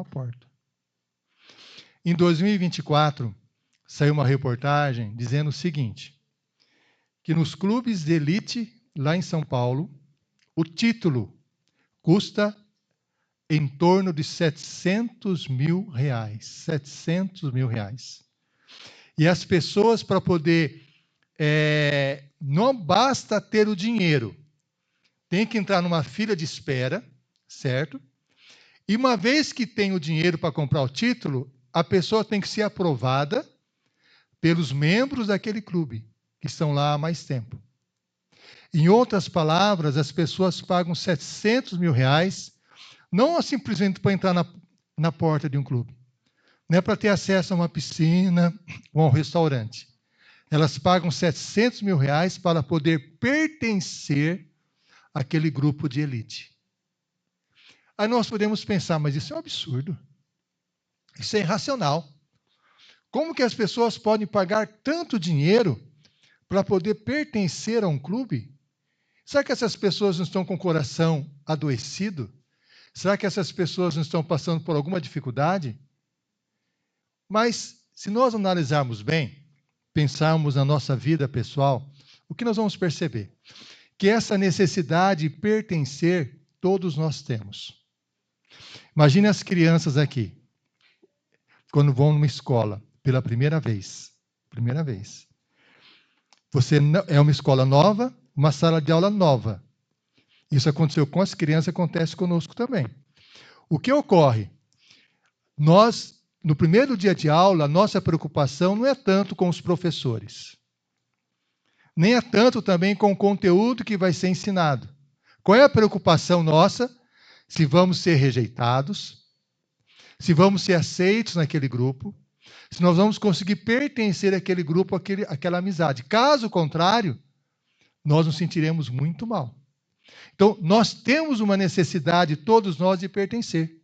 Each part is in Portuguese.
uma porta. Em 2024, saiu uma reportagem dizendo o seguinte, que nos clubes de elite, lá em São Paulo, o título custa em torno de R$700 mil. R$700 mil. E as pessoas, para poder... não basta ter o dinheiro, tem que entrar numa fila de espera, certo? E uma vez que tem o dinheiro para comprar o título, a pessoa tem que ser aprovada pelos membros daquele clube, que estão lá há mais tempo. Em outras palavras, as pessoas pagam R$700 mil, não simplesmente para entrar na porta de um clube, não é para ter acesso a uma piscina ou a um restaurante. Elas pagam R$700 mil para poder pertencer àquele grupo de elite. Aí nós podemos pensar, mas isso é um absurdo. Isso é irracional. Como que as pessoas podem pagar tanto dinheiro para poder pertencer a um clube? Será que essas pessoas não estão com o coração adoecido? Será que essas pessoas não estão passando por alguma dificuldade? Mas, se nós analisarmos bem, pensarmos na nossa vida pessoal, o que nós vamos perceber? Que essa necessidade de pertencer, todos nós temos. Imagine as crianças aqui, quando vão numa escola, pela primeira vez. Primeira vez. Você é uma escola nova, uma sala de aula nova. Isso aconteceu com as crianças, acontece conosco também. O que ocorre? Nós, no primeiro dia de aula, nossa preocupação não é tanto com os professores. Nem é tanto também com o conteúdo que vai ser ensinado. Qual é a preocupação nossa? Se vamos ser rejeitados, se vamos ser aceitos naquele grupo, se nós vamos conseguir pertencer àquele grupo, àquela amizade. Caso contrário, nós nos sentiremos muito mal. Então, nós temos uma necessidade, todos nós, de pertencer.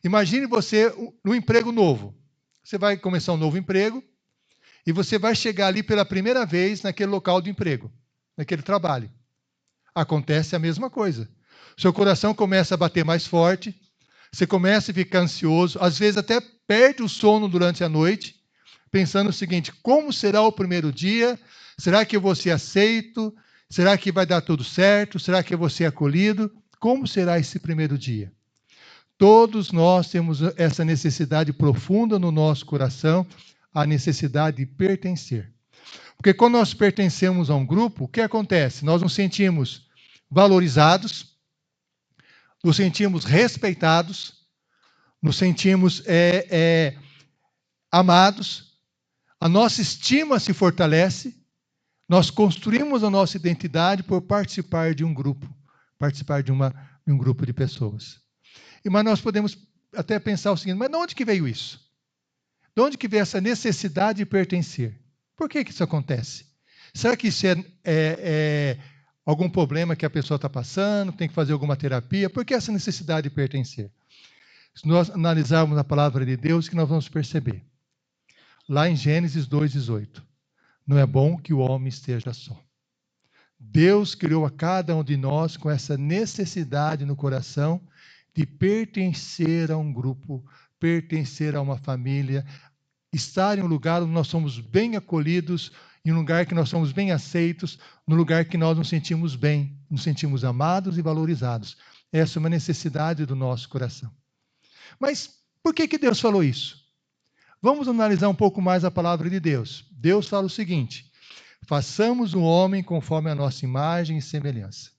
Imagine você no emprego novo. Você vai começar um novo emprego e você vai chegar ali pela primeira vez naquele local de emprego, naquele trabalho. Acontece a mesma coisa. Seu coração começa a bater mais forte, você começa a ficar ansioso, às vezes até perde o sono durante a noite, pensando o seguinte, como será o primeiro dia? Será que eu vou ser aceito? Será que vai dar tudo certo? Será que eu vou ser acolhido? Como será esse primeiro dia? Todos nós temos essa necessidade profunda no nosso coração, a necessidade de pertencer. Porque quando nós pertencemos a um grupo, o que acontece? Nós nos sentimos valorizados, nos sentimos respeitados, nos sentimos amados, a nossa estima se fortalece, nós construímos a nossa identidade por participar de um grupo, participar de um grupo de pessoas. Mas nós podemos até pensar o seguinte, mas de onde que veio isso? De onde que veio essa necessidade de pertencer? Por que isso acontece? Será que isso é algum problema que a pessoa está passando, tem que fazer alguma terapia? Por que essa necessidade de pertencer? Se nós analisarmos a palavra de Deus, que nós vamos perceber. Lá em Gênesis 2:18, não é bom que o homem esteja só. Deus criou a cada um de nós com essa necessidade no coração de pertencer a um grupo, pertencer a uma família, estar em um lugar onde nós somos bem acolhidos, em um lugar que nós somos bem aceitos, no lugar que nós nos sentimos bem, nos sentimos amados e valorizados. Essa é uma necessidade do nosso coração. Mas por que Deus falou isso? Vamos analisar um pouco mais a palavra de Deus. Deus fala o seguinte, façamos o homem conforme a nossa imagem e semelhança.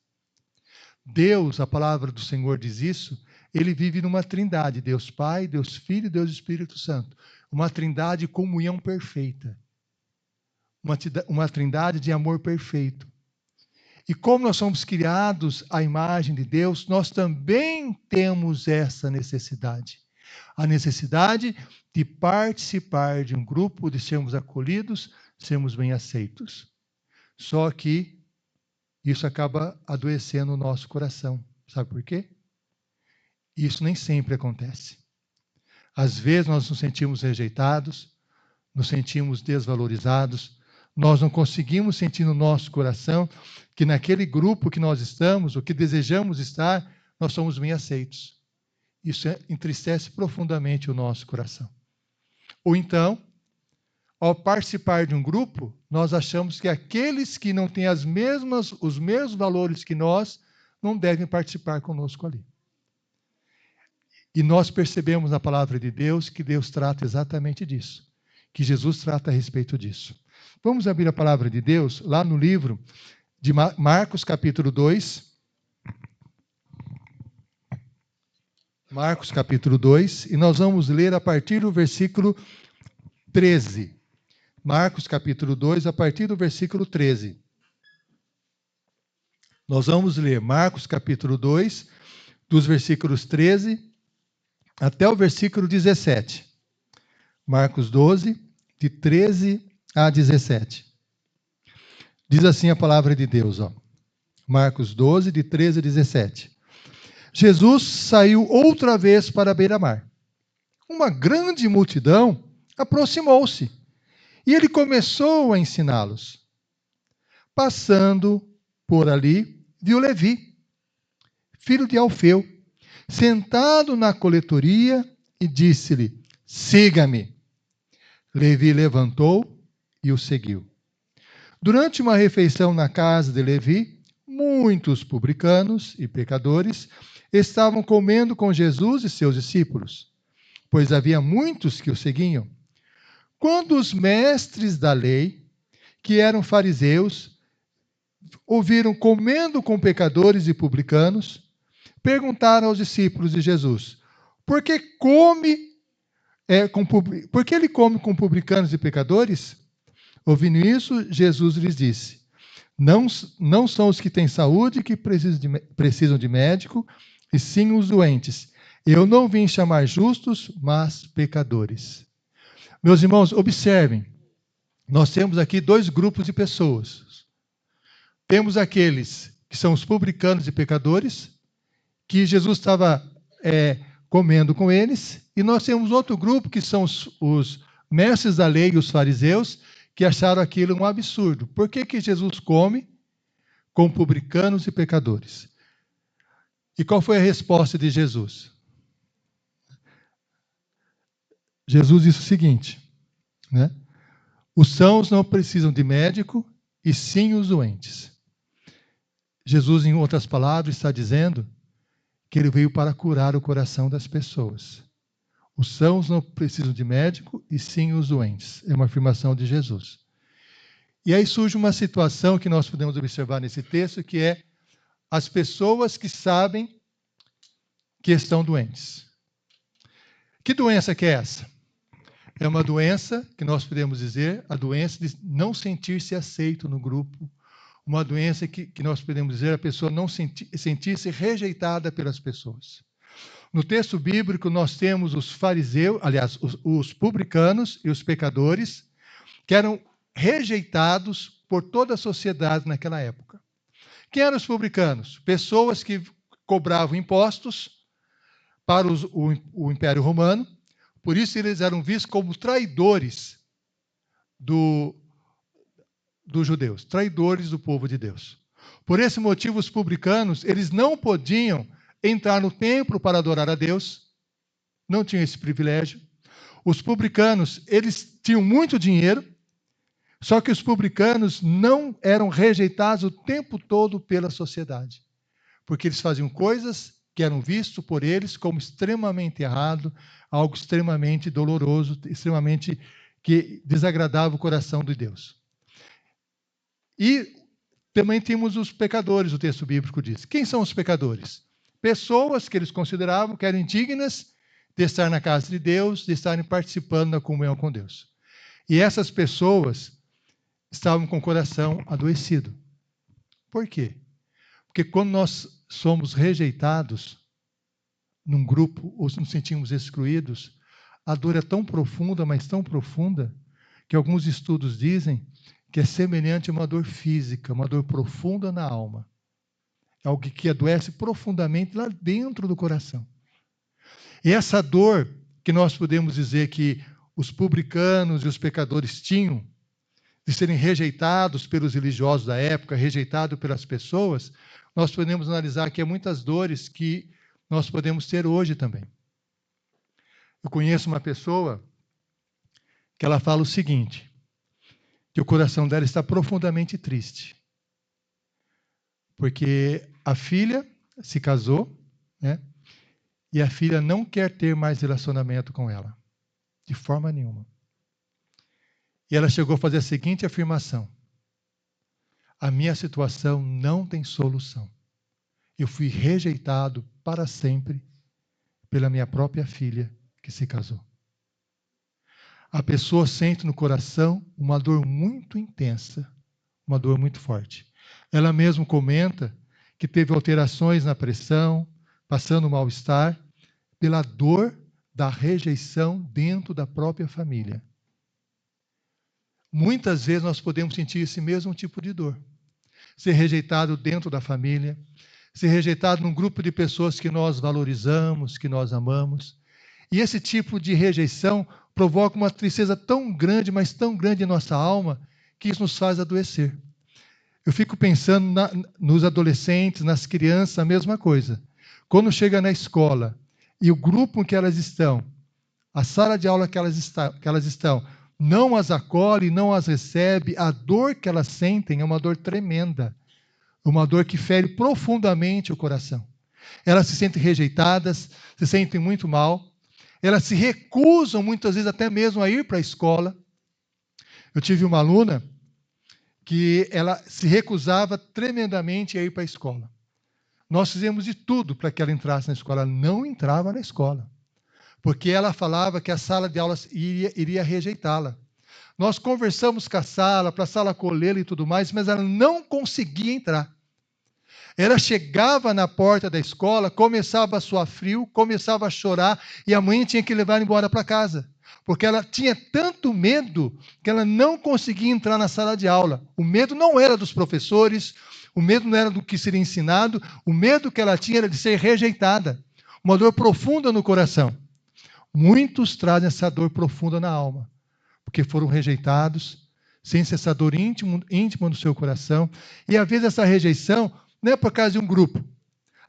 Deus, a palavra do Senhor diz isso, ele vive numa trindade, Deus Pai, Deus Filho e Deus Espírito Santo. Uma trindade de comunhão perfeita. Uma trindade de amor perfeito. E como nós somos criados à imagem de Deus, nós também temos essa necessidade. A necessidade de participar de um grupo, de sermos acolhidos, sermos bem aceitos. Só que isso acaba adoecendo o nosso coração. Sabe por quê? Isso nem sempre acontece. Às vezes nós nos sentimos rejeitados, nos sentimos desvalorizados, nós não conseguimos sentir no nosso coração que naquele grupo que nós estamos, ou que desejamos estar, nós somos bem aceitos. isso entristece profundamente o nosso coração. Ou então, ao participar de um grupo, nós achamos que aqueles que não têm os mesmos valores que nós, não devem participar conosco ali. E nós percebemos na palavra de Deus que Deus trata exatamente disso, que Jesus trata a respeito disso. Vamos abrir a palavra de Deus lá no livro de Marcos, capítulo 2. Marcos, capítulo 2, e nós vamos ler a partir do versículo 13. Marcos, capítulo 2, a partir do versículo 13. Nós vamos ler Marcos, capítulo 2, dos versículos 13 até o versículo 17. Marcos 12, de 13 a 17. Diz assim a palavra de Deus, ó. Marcos 12, de 13 a 17. Jesus saiu outra vez para a beira-mar. Uma grande multidão aproximou-se e ele começou a ensiná-los. Passando por ali, viu Levi, filho de Alfeu, sentado na coletoria e disse-lhe: siga-me. Levi levantou e o seguiu. Durante uma refeição na casa de Levi, muitos publicanos e pecadores estavam comendo com Jesus e seus discípulos, pois havia muitos que o seguiam. Quando os mestres da lei, que eram fariseus, ouviram comendo com pecadores e publicanos, perguntaram aos discípulos de Jesus: por que ele come com publicanos e pecadores? Ouvindo isso, Jesus lhes disse: não são os que têm saúde que precisam de médico, e sim os doentes. Eu não vim chamar justos, mas pecadores. Meus irmãos, observem, nós temos aqui dois grupos de pessoas. Temos aqueles que são os publicanos e pecadores, que Jesus estava comendo com eles, e nós temos outro grupo que são os mestres da lei e os fariseus, que acharam aquilo um absurdo. Por que Jesus come com publicanos e pecadores? E qual foi a resposta de Jesus? Jesus disse o seguinte, né? Os sãos não precisam de médico, e sim os doentes. Jesus, em outras palavras, está dizendo que ele veio para curar o coração das pessoas. Os sãos não precisam de médico, e sim os doentes. É uma afirmação de Jesus. E aí surge uma situação que nós podemos observar nesse texto, que é as pessoas que sabem que estão doentes. Que doença que é essa? É uma doença que nós podemos dizer, a doença de não sentir-se aceito no grupo, uma doença que nós podemos dizer, a pessoa não sentir-se rejeitada pelas pessoas. No texto bíblico, nós temos os fariseus, aliás, os publicanos e os pecadores, que eram rejeitados por toda a sociedade naquela época. Quem eram os publicanos? Pessoas que cobravam impostos para o Império Romano, por isso eles eram vistos como traidores dos judeus, traidores do povo de Deus. Por esse motivo, os publicanos, eles não podiam entrar no templo para adorar a Deus, não tinham esse privilégio. Os publicanos, eles tinham muito dinheiro, só que os publicanos não eram rejeitados o tempo todo pela sociedade, porque eles faziam coisas que eram vistos por eles como extremamente errado, algo extremamente doloroso, extremamente que desagradava o coração de Deus. E também temos os pecadores, o texto bíblico diz. Quem são os pecadores? Pessoas que eles consideravam que eram indignas de estar na casa de Deus, de estarem participando da comunhão com Deus. E essas pessoas estavam com o coração adoecido. Por quê? Porque quando nós somos rejeitados num grupo, ou nos sentimos excluídos, a dor é tão profunda, mas tão profunda, que alguns estudos dizem que é semelhante a uma dor física, uma dor profunda na alma. É algo que adoece profundamente lá dentro do coração. E essa dor que nós podemos dizer que os publicanos e os pecadores tinham, de serem rejeitados pelos religiosos da época, rejeitados pelas pessoas, nós podemos analisar que há muitas dores que nós podemos ter hoje também. Eu conheço uma pessoa que ela fala o seguinte, que o coração dela está profundamente triste, porque a filha se casou, né? E a filha não quer ter mais relacionamento com ela, de forma nenhuma. E ela chegou a fazer a seguinte afirmação: a minha situação não tem solução. Eu fui rejeitado para sempre pela minha própria filha que se casou. A pessoa sente no coração uma dor muito intensa, uma dor muito forte. Ela mesma comenta que teve alterações na pressão, passando mal-estar, pela dor da rejeição dentro da própria família. Muitas vezes nós podemos sentir esse mesmo tipo de dor. Ser rejeitado dentro da família, ser rejeitado num grupo de pessoas que nós valorizamos, que nós amamos. E esse tipo de rejeição provoca uma tristeza tão grande, mas tão grande em nossa alma, que isso nos faz adoecer. Eu fico pensando nos adolescentes, nas crianças, a mesma coisa. Quando chega na escola e o grupo em que elas estão, a sala de aula que elas estão, não as acolhe, não as recebe, a dor que elas sentem é uma dor tremenda, uma dor que fere profundamente o coração. Elas se sentem rejeitadas, se sentem muito mal, elas se recusam muitas vezes até mesmo a ir para a escola. Eu tive uma aluna que ela se recusava tremendamente a ir para a escola. Nós fizemos de tudo para que ela entrasse na escola, ela não entrava na escola, porque ela falava que a sala de aulas iria rejeitá-la. Nós conversamos com a sala, para a sala acolhê-la e tudo mais, mas ela não conseguia entrar. Ela chegava na porta da escola, começava a suar frio, começava a chorar, e a mãe tinha que levar ela embora para casa, porque ela tinha tanto medo que ela não conseguia entrar na sala de aula. O medo não era dos professores, o medo não era do que seria ensinado, o medo que ela tinha era de ser rejeitada, uma dor profunda no coração. Muitos trazem essa dor profunda na alma, porque foram rejeitados, sentem essa dor íntima no seu coração, e às vezes essa rejeição não é por causa de um grupo.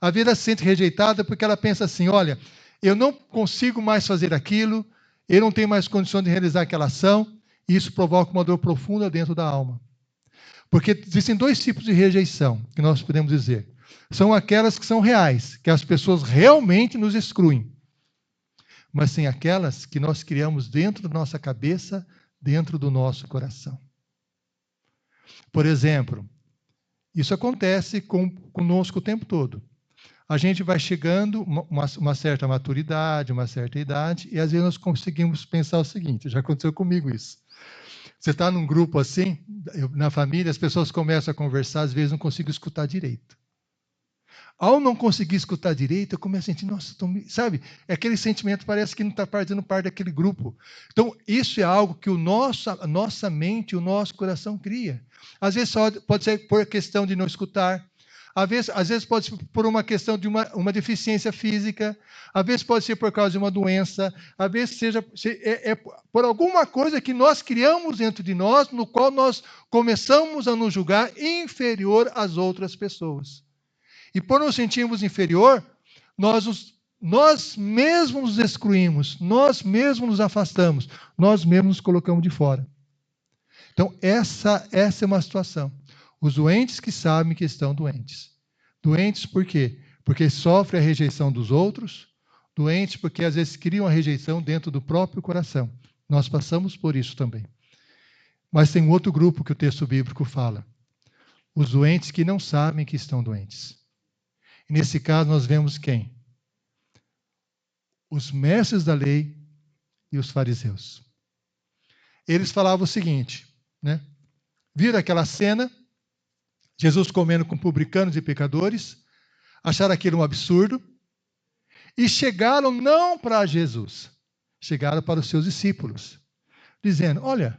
Às vezes ela se sente rejeitada porque ela pensa assim, olha, eu não consigo mais fazer aquilo, eu não tenho mais condição de realizar aquela ação, e isso provoca uma dor profunda dentro da alma. Porque existem dois tipos de rejeição, que nós podemos dizer. São aquelas que são reais, que as pessoas realmente nos excluem. Mas tem aquelas que nós criamos dentro da nossa cabeça, dentro do nosso coração. Por exemplo, isso acontece conosco o tempo todo. A gente vai chegando uma certa maturidade, uma certa idade, e às vezes nós conseguimos pensar o seguinte, já aconteceu comigo isso. Você está num grupo assim, na família, as pessoas começam a conversar, às vezes não consigo escutar direito. Ao não conseguir escutar direito, eu começo a sentir, nossa, sabe? É aquele sentimento, parece que não está fazendo parte daquele grupo. Então, isso é algo que a nossa mente, o nosso coração cria. Às vezes pode ser por questão de não escutar, às vezes pode ser por uma questão de uma deficiência física, às vezes pode ser por causa de uma doença, às vezes é por alguma coisa que nós criamos dentro de nós, no qual nós começamos a nos julgar inferior às outras pessoas. E por nos sentirmos inferior, nós mesmos nos excluímos, nós mesmos nos afastamos, nós mesmos nos colocamos de fora. Então, essa é uma situação. Os doentes que sabem que estão doentes. Doentes por quê? Porque sofrem a rejeição dos outros, doentes porque às vezes criam a rejeição dentro do próprio coração. Nós passamos por isso também. Mas tem outro grupo que o texto bíblico fala. Os doentes que não sabem que estão doentes. E nesse caso nós vemos quem? Os mestres da lei e os fariseus. Eles falavam o seguinte, né? Viram aquela cena, Jesus comendo com publicanos e pecadores, acharam aquilo um absurdo, e chegaram não para Jesus, chegaram para os seus discípulos, dizendo, olha,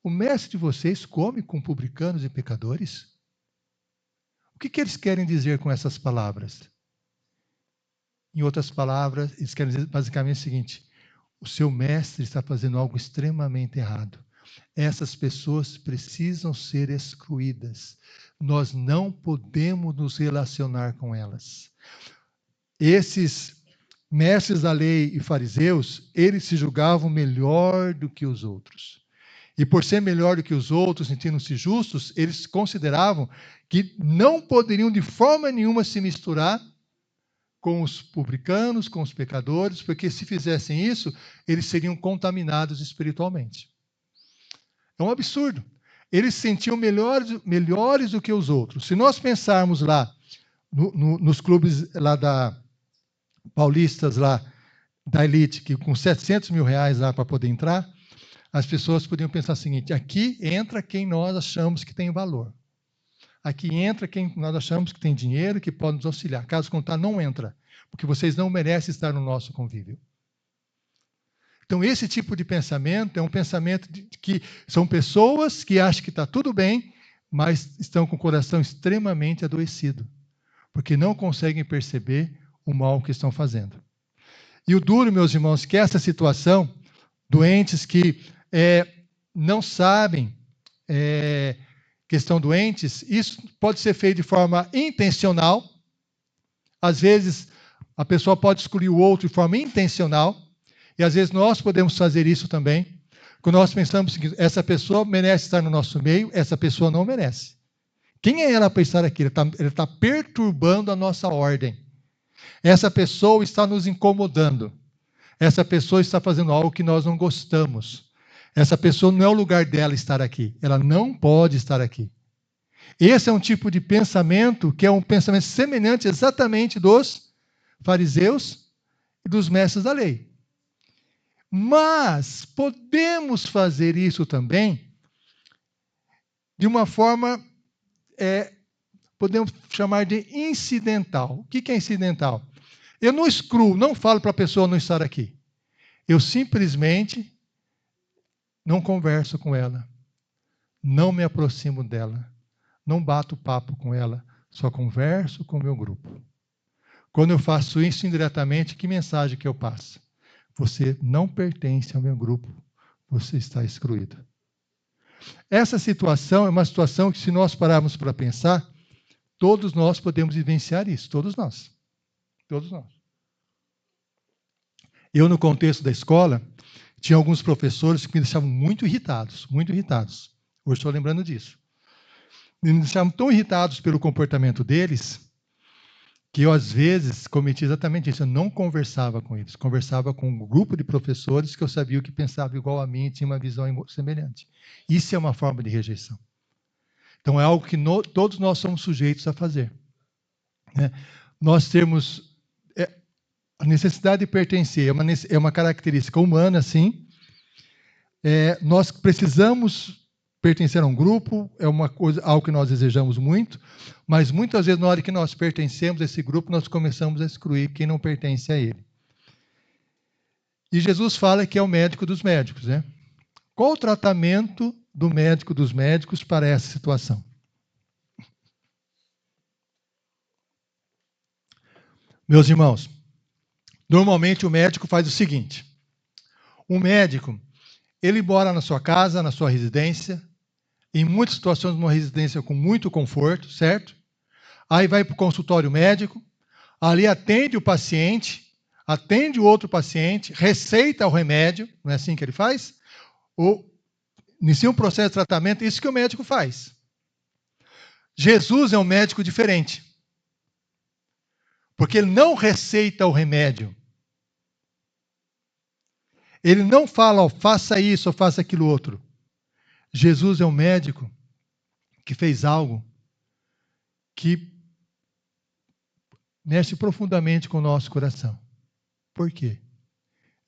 o mestre de vocês come com publicanos e pecadores? O que eles querem dizer com essas palavras? Em outras palavras, eles querem dizer basicamente o seguinte, o seu mestre está fazendo algo extremamente errado. Essas pessoas precisam ser excluídas. Nós não podemos nos relacionar com elas. Esses mestres da lei e fariseus, eles se julgavam melhor do que os outros. E por ser melhor do que os outros, sentindo-se justos, eles consideravam que não poderiam de forma nenhuma se misturar com os publicanos, com os pecadores, porque se fizessem isso, eles seriam contaminados espiritualmente. É um absurdo. Eles se sentiam melhores do que os outros. Se nós pensarmos lá, nos clubes lá paulistas, lá da elite, que com 700 mil reais lá para poder entrar, as pessoas podiam pensar o seguinte: aqui entra quem nós achamos que tem valor. Aqui entra quem nós achamos que tem dinheiro, que pode nos auxiliar. Caso contrário, não entra, porque vocês não merecem estar no nosso convívio. Então, esse tipo de pensamento é um pensamento de que são pessoas que acham que está tudo bem, mas estão com o coração extremamente adoecido, porque não conseguem perceber o mal que estão fazendo. E o duro, meus irmãos, que essa situação, doentes que não sabem que estão doentes, isso pode ser feito de forma intencional. Às vezes, a pessoa pode excluir o outro de forma intencional, e às vezes nós podemos fazer isso também, quando nós pensamos que essa pessoa merece estar no nosso meio, essa pessoa não merece. Quem é ela para estar aqui? Ele está perturbando a nossa ordem. Essa pessoa está nos incomodando. Essa pessoa está fazendo algo que nós não gostamos. Essa pessoa não é o lugar dela estar aqui. Ela não pode estar aqui. Esse é um tipo de pensamento que é um pensamento semelhante exatamente dos fariseus e dos mestres da lei. Mas podemos fazer isso também de uma forma, podemos chamar de incidental. O que é incidental? Eu não excluo, não falo para a pessoa não estar aqui. Eu simplesmente não converso com ela, não me aproximo dela, não bato papo com ela, só converso com o meu grupo. Quando eu faço isso indiretamente, que mensagem que eu passo? Você não pertence ao meu grupo, você está excluído. Essa situação é uma situação que, se nós pararmos para pensar, todos nós podemos vivenciar isso, todos nós. Todos nós. Eu, no contexto da escola, tinha alguns professores que me deixavam muito irritados, muito irritados. Hoje estou lembrando disso. Me deixavam tão irritados pelo comportamento deles, que eu, às vezes, cometia exatamente isso. Eu não conversava com eles. Conversava com um grupo de professores que eu sabia que pensava igual a mim e tinha uma visão semelhante. Isso é uma forma de rejeição. Então, é algo que todos nós somos sujeitos a fazer. Né? Nós temos a necessidade de pertencer, é uma característica humana, sim. Nós precisamos pertencer a um grupo, é uma coisa, algo que nós desejamos muito, mas muitas vezes, na hora que nós pertencemos a esse grupo, nós começamos a excluir quem não pertence a ele. E Jesus fala que é o médico dos médicos, né? Qual o tratamento do médico dos médicos para essa situação? Meus irmãos, normalmente o médico faz o seguinte: o médico, ele mora na sua casa, na sua residência, em muitas situações numa residência com muito conforto, certo? Aí vai para o consultório médico, ali atende o paciente, atende o outro paciente, receita o remédio, não é assim que ele faz? Ou inicia um processo de tratamento, isso que o médico faz. Jesus é um médico diferente, porque ele não receita o remédio. Ele não fala, faça isso ou faça aquilo outro. Jesus é um médico que fez algo que mexe profundamente com o nosso coração. Por quê?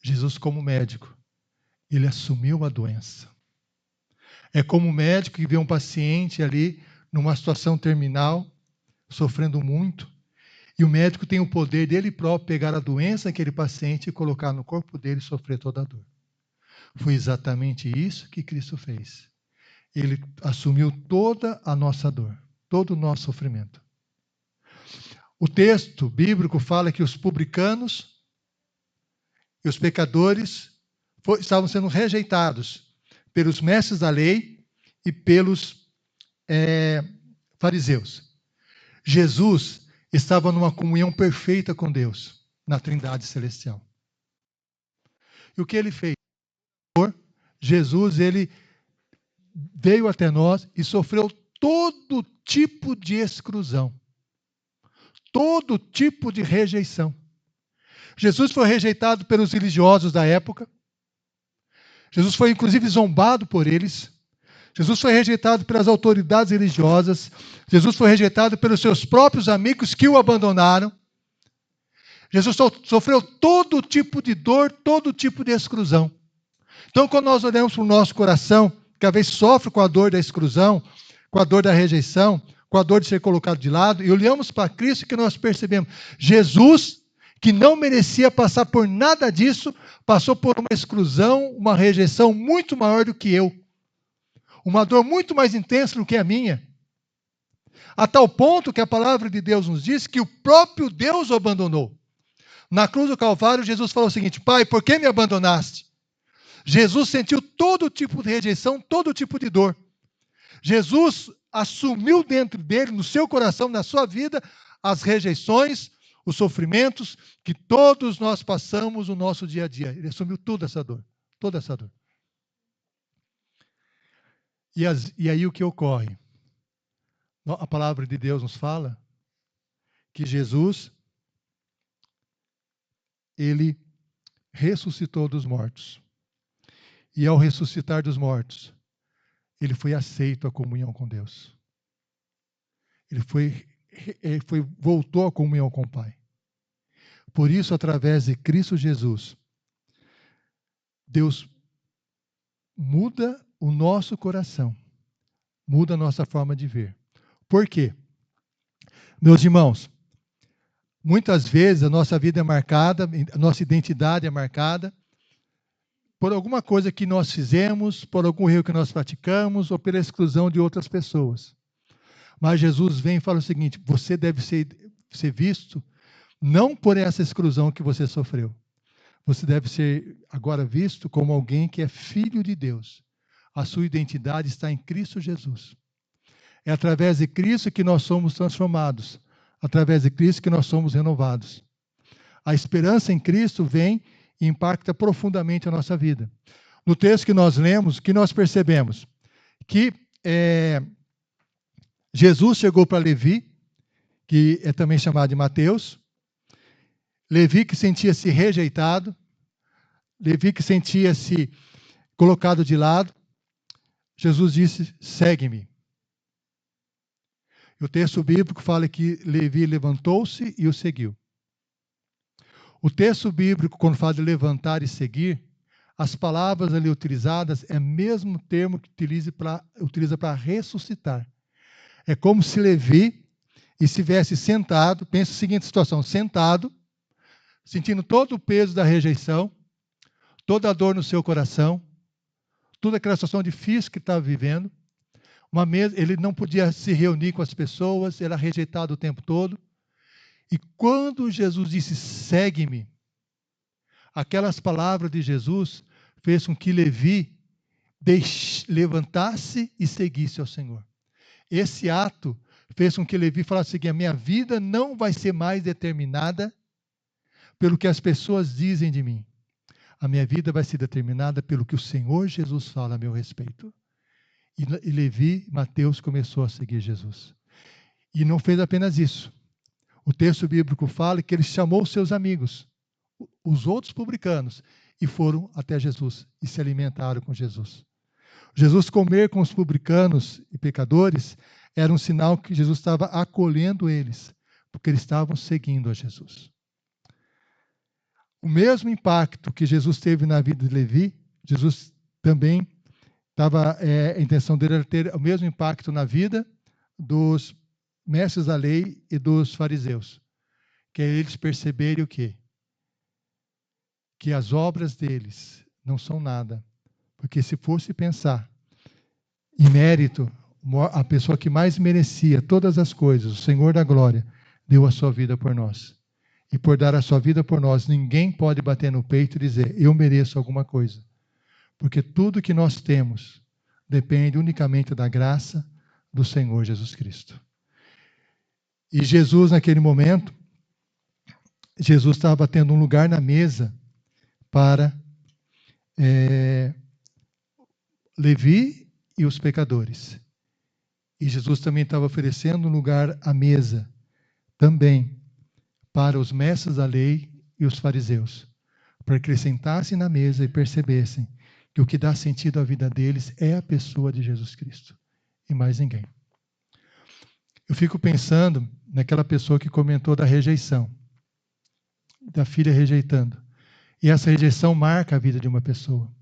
Jesus, como médico, ele assumiu a doença. É como um médico que vê um paciente ali numa situação terminal, sofrendo muito, e o médico tem o poder dele próprio pegar a doença daquele paciente e colocar no corpo dele e sofrer toda a dor. Foi exatamente isso que Cristo fez. Ele assumiu toda a nossa dor, todo o nosso sofrimento. O texto bíblico fala que os publicanos e os pecadores estavam sendo rejeitados pelos mestres da lei e pelos fariseus. Jesus estava numa comunhão perfeita com Deus. na Trindade Celestial. E o que ele fez? Jesus, ele veio até nós e sofreu todo tipo de exclusão, todo tipo de rejeição. Jesus foi rejeitado pelos religiosos da época. Jesus foi, inclusive, zombado por eles. Jesus foi rejeitado pelas autoridades religiosas. Jesus foi rejeitado pelos seus próprios amigos que o abandonaram. Jesus sofreu todo tipo de dor, todo tipo de exclusão. Então, quando nós olhamos para o nosso coração, que às vezes sofre com a dor da exclusão, com a dor da rejeição, com a dor de ser colocado de lado, e olhamos para Cristo, que nós percebemos, Jesus, que não merecia passar por nada disso, passou por uma exclusão, uma rejeição muito maior do que eu. Uma dor muito mais intensa do que a minha. A tal ponto que a palavra de Deus nos diz que o próprio Deus o abandonou. Na cruz do Calvário, Jesus falou o seguinte: Pai, por que me abandonaste? Jesus sentiu todo tipo de rejeição, todo tipo de dor. Jesus assumiu dentro dele, no seu coração, na sua vida, as rejeições, os sofrimentos que todos nós passamos no nosso dia a dia. Ele assumiu toda essa dor. Toda essa dor. E aí o que ocorre? A palavra de Deus nos fala que Jesus, ele ressuscitou dos mortos. E ao ressuscitar dos mortos, ele foi aceito à comunhão com Deus. Ele voltou à comunhão com o Pai. Por isso, através de Cristo Jesus, Deus muda o nosso coração, muda a nossa forma de ver. Por quê? Meus irmãos, muitas vezes a nossa vida é marcada, a nossa identidade é marcada por alguma coisa que nós fizemos, por algum erro que nós praticamos ou pela exclusão de outras pessoas. Mas Jesus vem e fala o seguinte: você deve ser visto não por essa exclusão que você sofreu. Você deve ser agora visto como alguém que é filho de Deus. A sua identidade está em Cristo Jesus. É através de Cristo que nós somos transformados. Através de Cristo que nós somos renovados. A esperança em Cristo vem e impacta profundamente a nossa vida. No texto que nós lemos, que nós percebemos? Que Jesus chegou para Levi, que é também chamado de Mateus. Levi que sentia-se rejeitado. Levi que sentia-se colocado de lado. Jesus disse: segue-me. O texto bíblico fala que Levi levantou-se e o seguiu. O texto bíblico, quando fala de levantar e seguir, as palavras ali utilizadas é o mesmo termo que utiliza para ressuscitar. É como se Levi estivesse sentado, pensa a seguinte situação: sentado, sentindo todo o peso da rejeição, toda a dor no seu coração, toda aquela situação difícil que estava vivendo. Ele não podia se reunir com as pessoas, era rejeitado o tempo todo. E quando Jesus disse: segue-me, aquelas palavras de Jesus fez com que Levi levantasse e seguisse ao Senhor. Esse ato fez com que Levi falasse o seguinte: a minha vida não vai ser mais determinada pelo que as pessoas dizem de mim. A minha vida vai ser determinada pelo que o Senhor Jesus fala a meu respeito. E Levi, Mateus, começou a seguir Jesus. E não fez apenas isso. O texto bíblico fala que ele chamou seus amigos, os outros publicanos, e foram até Jesus e se alimentaram com Jesus. Jesus comer com os publicanos e pecadores era um sinal que Jesus estava acolhendo eles, porque eles estavam seguindo a Jesus. O mesmo impacto que Jesus teve na vida de Levi, Jesus também a intenção dele era ter o mesmo impacto na vida dos mestres da lei e dos fariseus. Que é eles perceberem o quê? Que as obras deles não são nada. Porque se fosse pensar em mérito, a pessoa que mais merecia todas as coisas, o Senhor da glória, deu a sua vida por nós. E por dar a sua vida por nós, ninguém pode bater no peito e dizer: eu mereço alguma coisa. Porque tudo que nós temos depende unicamente da graça do Senhor Jesus Cristo. E Jesus, naquele momento, Jesus estava tendo um lugar na mesa para Levi e os pecadores. E Jesus também estava oferecendo um lugar à mesa também para os mestres da lei e os fariseus, para que eles sentassem na mesa e percebessem que o que dá sentido à vida deles é a pessoa de Jesus Cristo e mais ninguém. Eu fico pensando naquela pessoa que comentou da rejeição, da filha rejeitando. E essa rejeição marca a vida de uma pessoa,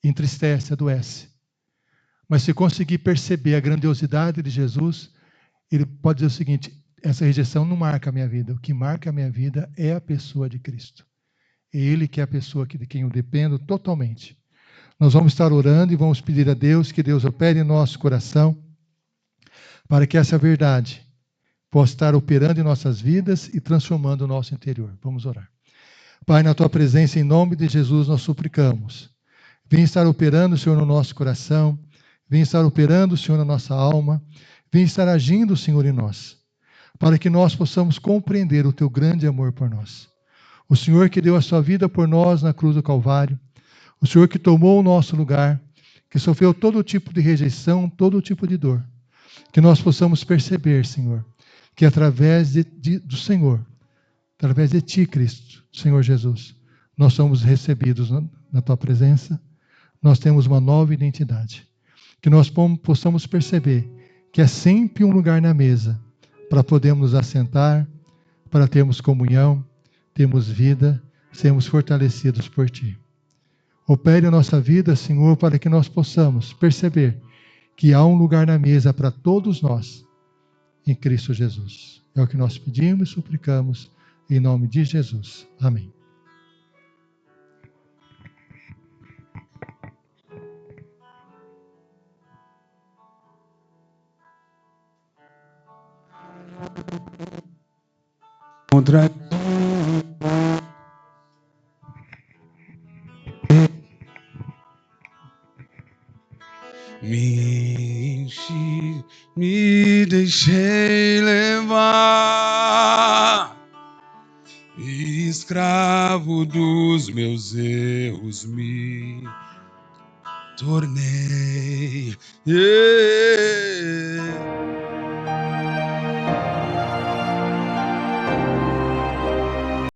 entristece, adoece. Mas se conseguir perceber a grandiosidade de Jesus, ele pode dizer o seguinte: essa rejeição não marca a minha vida, o que marca a minha vida é a pessoa de Cristo. É Ele que é a pessoa de quem eu dependo totalmente. Nós vamos estar orando e vamos pedir a Deus que Deus opere em nosso coração, para que essa verdade possa estar operando em nossas vidas e transformando o nosso interior. Vamos orar. Pai, na Tua presença, em nome de Jesus, nós suplicamos. Vem estar operando, Senhor, no nosso coração. Vem estar operando, Senhor, na nossa alma. Vem estar agindo, Senhor, em nós, para que nós possamos compreender o Teu grande amor por nós. O Senhor que deu a Sua vida por nós na cruz do Calvário. O Senhor que tomou o nosso lugar, que sofreu todo tipo de rejeição, todo tipo de dor. Que nós possamos perceber, Senhor, que através do Senhor, através de Ti, Cristo, Senhor Jesus, nós somos recebidos na Tua presença, nós temos uma nova identidade. Que nós possamos perceber que é sempre um lugar na mesa para podermos nos assentar, para termos comunhão, termos vida, sermos fortalecidos por Ti. Opere a nossa vida, Senhor, para que nós possamos perceber que há um lugar na mesa para todos nós, em Cristo Jesus. É o que nós pedimos e suplicamos, em nome de Jesus. Amém. Contra me enchi, me deixei levar, escravo dos meus erros me tornei.